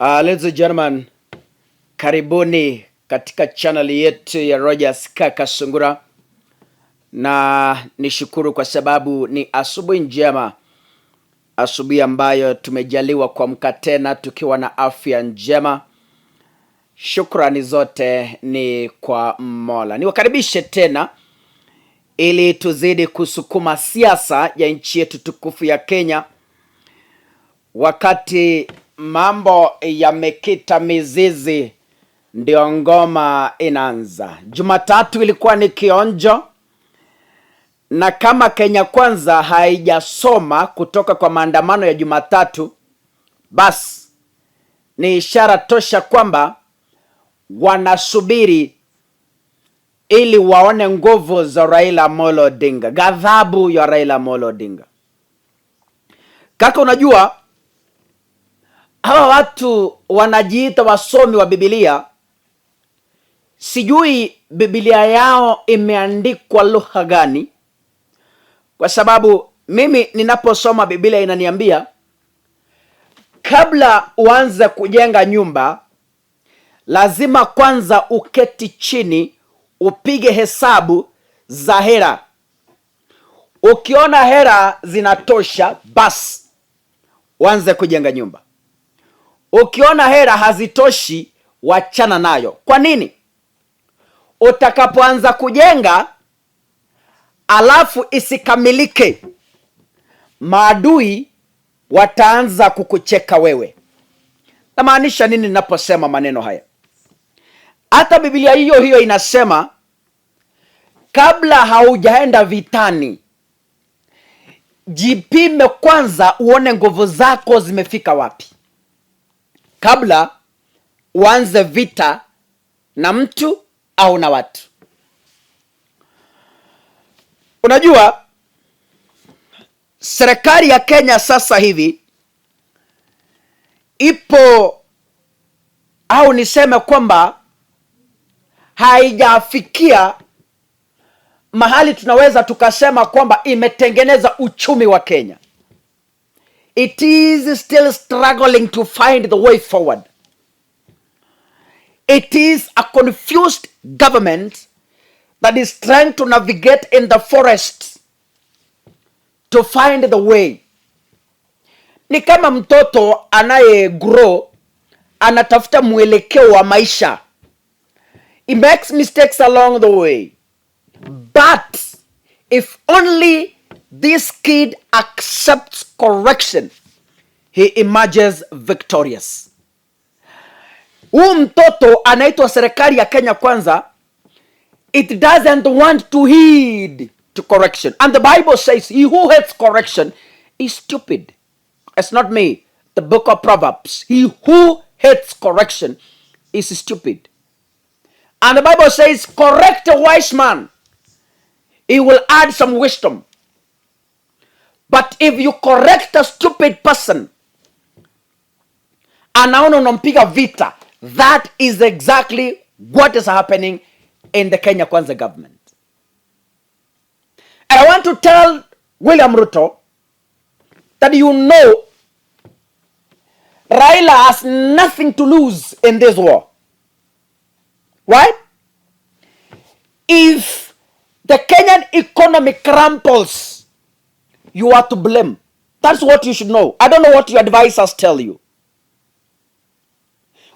Ladies and gentlemen, karibuni katika channel yetu ya Rogers Kakasungura, na nishukuru kwa sababu ni asubuhi njema, asubuhi ambayo tumejaliwa kuamka tena tukiwa na afya njema. Shukrani zote ni kwa Mola. Niwakaribishe tena ili tuzidi kusukuma siasa ya nchi yetu tukufu ya Kenya, wakati mambo yamekita mizizi ndio ngoma inaanza. Jumatatu ilikuwa ni kionjo, na kama Kenya Kwanza haijasoma kutoka kwa maandamano ya Jumatatu, basi ni ishara tosha kwamba wanasubiri ili waone nguvu za Raila Amolo Odinga, ghadhabu ya Raila Amolo Odinga. Kaka, unajua hawa watu wanajiita wasomi wa Biblia. Sijui Biblia yao imeandikwa lugha gani, kwa sababu mimi ninaposoma Biblia inaniambia kabla uanze kujenga nyumba lazima kwanza uketi chini upige hesabu za hera. Ukiona hera zinatosha, basi uanze kujenga nyumba. Ukiona hera hazitoshi, wachana nayo. Kwa nini? Utakapoanza kujenga alafu isikamilike, maadui wataanza kukucheka wewe. Namaanisha nini ninaposema maneno haya? Hata Biblia hiyo hiyo inasema kabla haujaenda vitani, jipime kwanza uone nguvu zako zimefika wapi, kabla uanze vita na mtu au na watu. Unajua serikali ya Kenya sasa hivi ipo, au niseme kwamba haijafikia mahali tunaweza tukasema kwamba imetengeneza uchumi wa Kenya. It is still struggling to find the way forward. It is a confused government that is trying to navigate in the forest to find the way. Ni kama mtoto anaye grow, anatafuta mwelekeo wa maisha. He makes mistakes along the way. But if only this kid accepts correction, he emerges victorious. Huu mtoto anaitwa serikali ya Kenya Kwanza. It doesn't want to heed to correction. And the Bible says, he who hates correction is stupid. It's not me. The book of Proverbs. He who hates correction is stupid. And the Bible says, correct a wise man, he will add some wisdom. But if you correct a stupid person, anaona unampiga vita, that is exactly what is happening in the Kenya Kwanza government. And I want to tell William Ruto that you know Raila has nothing to lose in this war. Right? If the Kenyan economy crumples, you are to blame. That's what you should know. I don't know what your advisors tell you.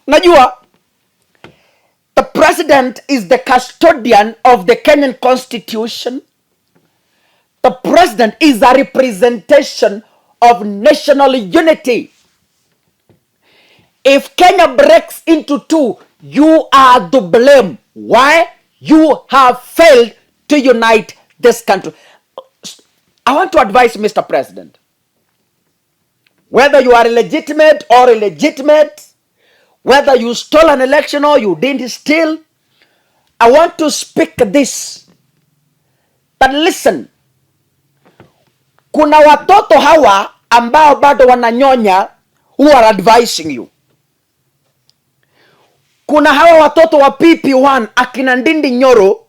Najua, the president is the custodian of the Kenyan constitution. The president is a representation of national unity. If Kenya breaks into two, you are to blame. Why? You have failed to unite this country. I want to advise Mr. President, whether you are legitimate or illegitimate, whether you stole an election or you didn't steal, I want to speak this. But listen, kuna watoto hawa ambao bado wananyonya who are advising you. Kuna hawa watoto wa PP1 akina Ndindi Nyoro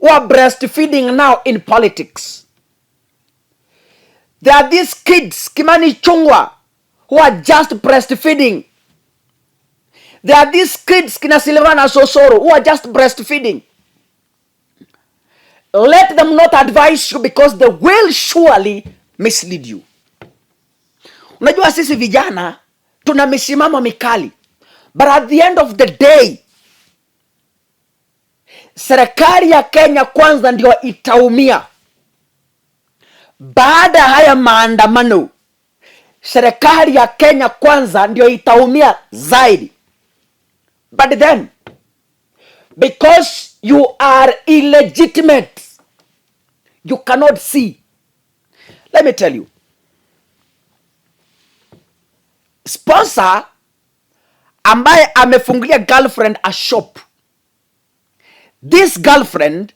who are breastfeeding now in politics. There are these kids, Kimani Chungwa, who are just breastfeeding There are these kids, kina Silvana Sosoro, who are just breastfeeding. Let them not advise you because they will surely mislead you. Unajua sisi vijana tuna misimamo mikali, but at the end of the day serikali ya Kenya kwanza ndio itaumia. Baada ya haya maandamano, serikali ya Kenya kwanza ndio itaumia zaidi. But then, because you are illegitimate, you cannot see. Let me tell you, sponsor ambaye amefungulia girlfriend a shop, this girlfriend,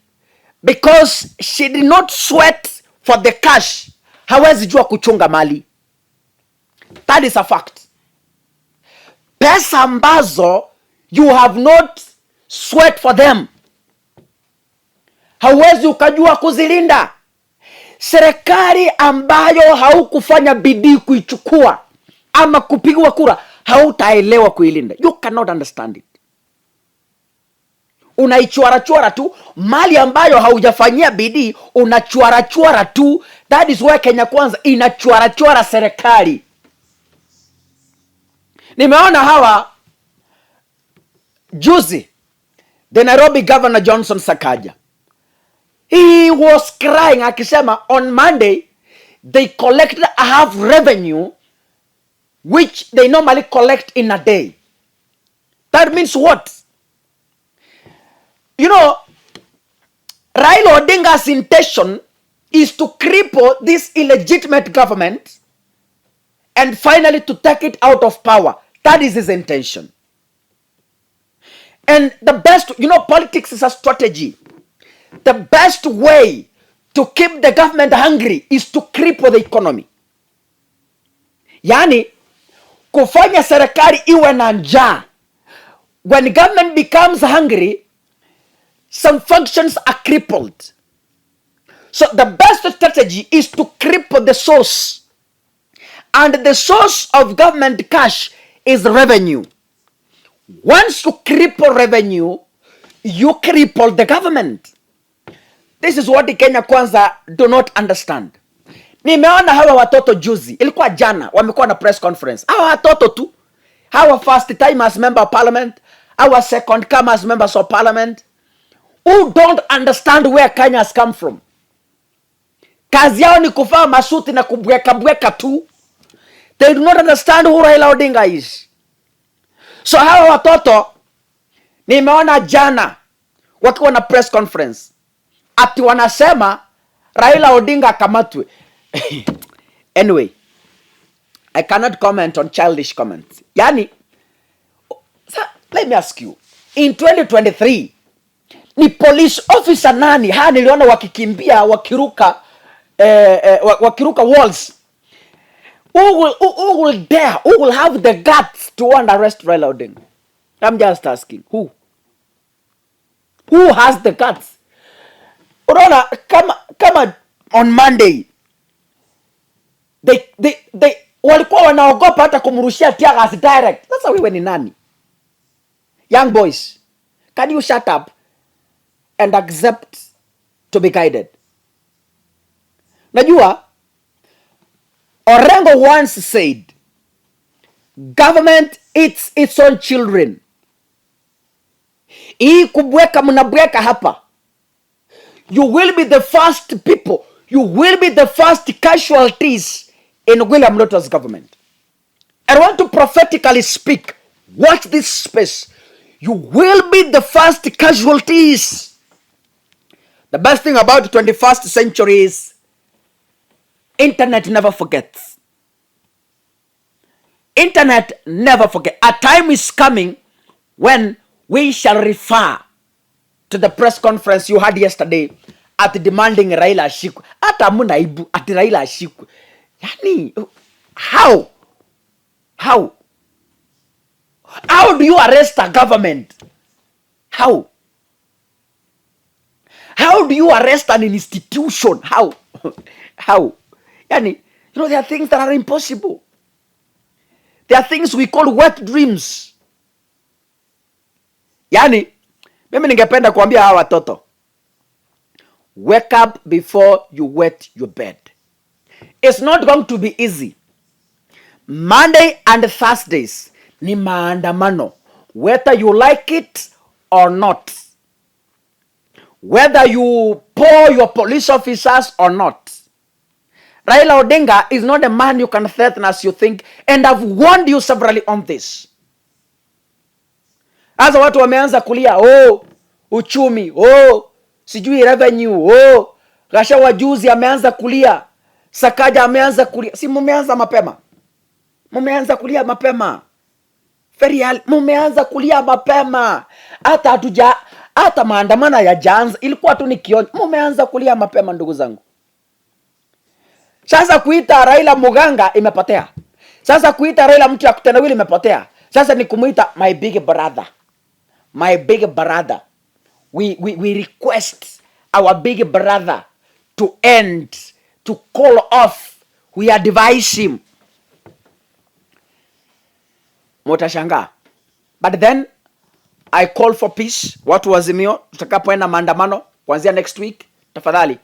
because she did not sweat for the cash, hawezi jua kuchunga mali. That is a fact. Pesa ambazo you have not sweat for them, hawezi ukajua kuzilinda. Serikali ambayo haukufanya bidii kuichukua ama kupigwa kura, hautaelewa kuilinda. You cannot understand it. Unaichwara tu mali ambayo haujafanyia bidii, unachwara tu. That is why Kenya kwanza inachwara serikali. Nimeona hawa juzi, the Nairobi Governor Johnson Sakaja, he was crying akisema on Monday they collected half revenue which they normally collect in a day. That means what? You know, Raila Odinga's intention is to cripple this illegitimate government and finally to take it out of power. That is his intention. And the best, you know, politics is a strategy. The best way to keep the government hungry is to cripple the economy. Yani, kufanya serikali iwe na njaa. When government becomes hungry, some functions are crippled. So the best strategy is to cripple the source. And the source of government cash is revenue. Once you cripple revenue, you cripple the government. This is what the Kenya kwanza do not understand. Nimeona hawa watoto juzi, ilikuwa jana, wamekuwa na press conference. Hawa watoto tu, hawa first time as member of parliament, our second come as members of parliament, who don't understand where Kenya has come from. Kazi yao ni kuvaa masuti na kubweka tu. They do not understand who Raila Odinga is. So hawa watoto nimeona jana wakiwa na press conference ati wanasema Raila Odinga akamatwe. Anyway, I cannot comment on childish comments. Yani, let me ask you, in 2023 ni police officer nani niliona wakikimbia wakiruka walls? Who will dare, who will have the guts to want to arrest Raila Odinga? I'm just asking, who has the guts? Unaona kama on Monday they walikuwa wanaogopa hata kumrushia tear gas direct. Sasa wewe ni nani? Young boys, can you shut up and accept to be guided? Najua Orengo once said, government eats its own children. Hii kubweka mnabweka hapa. You will be the first people, you will be the first casualties in William Ruto's government. I want to prophetically speak. Watch this space. You will be the first casualties. The best thing about the 21st century is internet never forgets. Internet never forgets. A time is coming when we shall refer to the press conference you had yesterday at demanding Raila ashikwe. Hata muna ibu at Raila ashikwe. Yani, how? How do you arrest a government? How do you arrest an institution? How? Yani, you know, there are things that are impossible. There are things we call wet dreams. Yani mimi ningependa kuambia hawa watoto, wake up before you wet your bed. It's not going to be easy. Monday and Thursdays ni maandamano, whether you like it or not, whether you pour your police officers or not. Raila Odinga is not a man you can threaten as you think, and I've warned you severally on this. Sasa watu wameanza kulia, uchumi, sijui revenue, Gachagua juzi ameanza kulia, Sakaja ameanza kulia. Si mumeanza mapema? Mumeanza kulia mapema. Mumeanza kulia mapema. Hata maandamano ya janza ilikuwa tu nikiona. Mumeanza kulia mapema ndugu zangu. Sasa kuita Raila muganga imepotea. Sasa kuita Raila mtu ya kutendawili imepotea. Sasa ni kumuita my big brother. My big brother. We request our big brother to end, to call off. We advise him. Mutashanga. But then I call for peace. Watu wa Azimio tutakapoenda maandamano kuanzia next week, tafadhali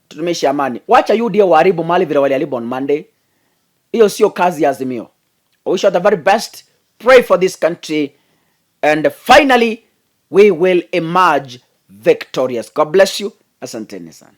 tudumishe amani. Wacha UDA waharibu mali vile waliharibu on Monday. Hiyo sio kazi ya Azimio. We wish you the very best. Pray for this country, and finally we will emerge victorious. God bless you. Asanteni sana.